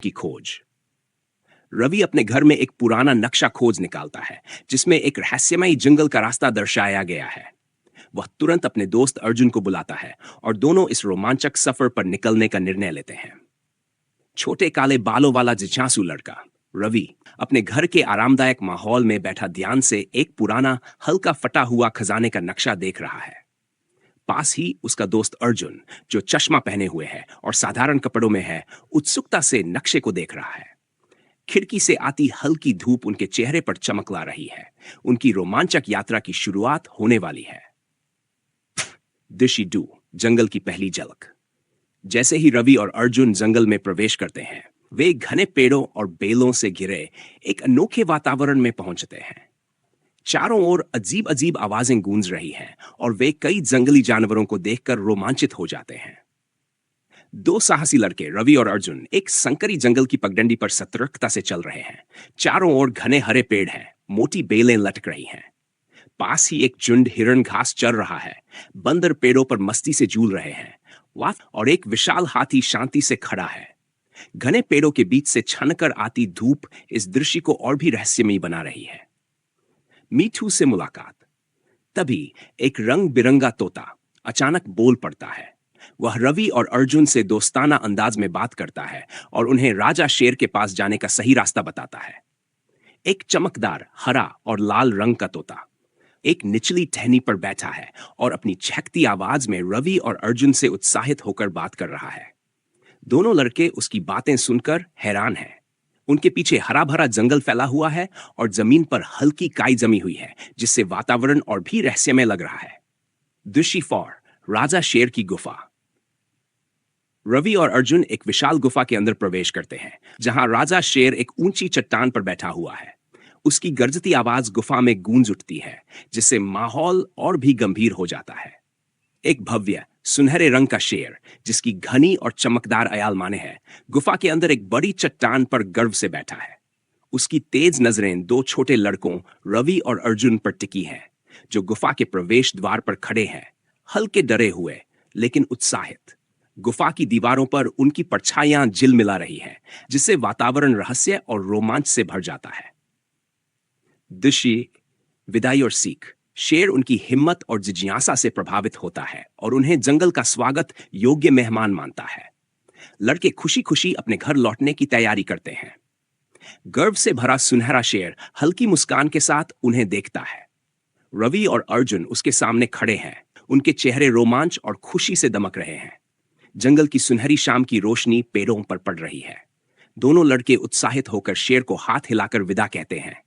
की खोज। रवि अपने घर में एक पुराना नक्शा खोज निकालता है जिसमें एक रहस्यमयी जंगल का रास्ता दर्शाया गया है। वह तुरंत अपने दोस्त अर्जुन को बुलाता है और दोनों इस रोमांचक सफर पर निकलने का निर्णय लेते हैं। छोटे काले बालों वाला जिज्ञासु लड़का रवि अपने घर के आरामदायक माहौल में बैठा ध्यान से एक पुराना हल्का फटा हुआ खजाने का नक्शा देख रहा है। पास ही उसका दोस्त अर्जुन, जो चश्मा पहने हुए है और साधारण कपड़ों में है, उत्सुकता से नक्शे को देख रहा है। खिड़की से आती हल्की धूप उनके चेहरे पर चमक ला रही है। उनकी रोमांचक यात्रा की शुरुआत होने वाली है। दृश्य 2, जंगल की पहली झलक। जैसे ही रवि और अर्जुन जंगल में प्रवेश करते हैं, वे घने पेड़ों और बेलों से घिरे एक अनोखे वातावरण में पहुंचते हैं। चारों ओर अजीब अजीब आवाजें गूंज रही हैं और वे कई जंगली जानवरों को देखकर रोमांचित हो जाते हैं। दो साहसी लड़के रवि और अर्जुन एक संकरी जंगल की पगडंडी पर सतर्कता से चल रहे हैं। चारों ओर घने हरे पेड़ हैं, मोटी बेलें लटक रही हैं। पास ही एक झुंड हिरण घास चर रहा है। बंदर पेड़ों पर मस्ती से झूल रहे हैं। वाह! और एक विशाल हाथी शांति से खड़ा है। घने पेड़ों के बीच से छनकर आती धूप इस दृश्य को और भी रहस्यमयी बना रही है। मीठू से मुलाकात। तभी एक रंग बिरंगा तोता अचानक बोल पड़ता है। वह रवि और अर्जुन से दोस्ताना अंदाज में बात करता है और उन्हें राजा शेर के पास जाने का सही रास्ता बताता है। एक चमकदार हरा और लाल रंग का तोता एक निचली टहनी पर बैठा है और अपनी चहकती आवाज में रवि और अर्जुन से उत्साहित होकर बात कर रहा है। दोनों लड़के उसकी बातें सुनकर हैरान हैं। उनके पीछे हरा भरा जंगल फैला हुआ है और जमीन पर हल्की काई जमी हुई है, जिससे वातावरण और भी रहस्यमय लग रहा है। दृश्य 4, राजा शेर की गुफा। रवि और अर्जुन एक विशाल गुफा के अंदर प्रवेश करते हैं, जहां राजा शेर एक ऊंची चट्टान पर बैठा हुआ है। उसकी गर्जती आवाज गुफा में गूंज उठती है, जिससे माहौल और भी गंभीर हो जाता है। एक भव्य सुनहरे रंग का शेर, जिसकी घनी और चमकदार अयालमाने है, गुफा के अंदर एक बड़ी चट्टान पर गर्व से बैठा है। उसकी तेज नजरें दो छोटे लड़कों रवि और अर्जुन पर टिकी हैं, जो गुफा के प्रवेश द्वार पर खड़े हैं, हल्के डरे हुए लेकिन उत्साहित। गुफा की दीवारों पर उनकी परछाइयां झिलमिला रही हैं, जिससे वातावरण रहस्य और रोमांच से भर जाता है। दृश्य विदाई और सीख। शेर उनकी हिम्मत और जिज्ञासा से प्रभावित होता है और उन्हें जंगल का स्वागत योग्य मेहमान मानता है। लड़के खुशी खुशी अपने घर लौटने की तैयारी करते हैं। गर्व से भरा सुनहरा शेर हल्की मुस्कान के साथ उन्हें देखता है। रवि और अर्जुन उसके सामने खड़े हैं। उनके चेहरे रोमांच और खुशी से दमक रहे हैं। जंगल की सुनहरी शाम की रोशनी पेड़ों पर पड़ रही है। दोनों लड़के उत्साहित होकर शेर को हाथ हिलाकर विदा कहते हैं,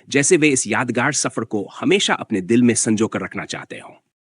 जैसे वे इस यादगार सफर को हमेशा अपने दिल में संजो कर रखना चाहते हों।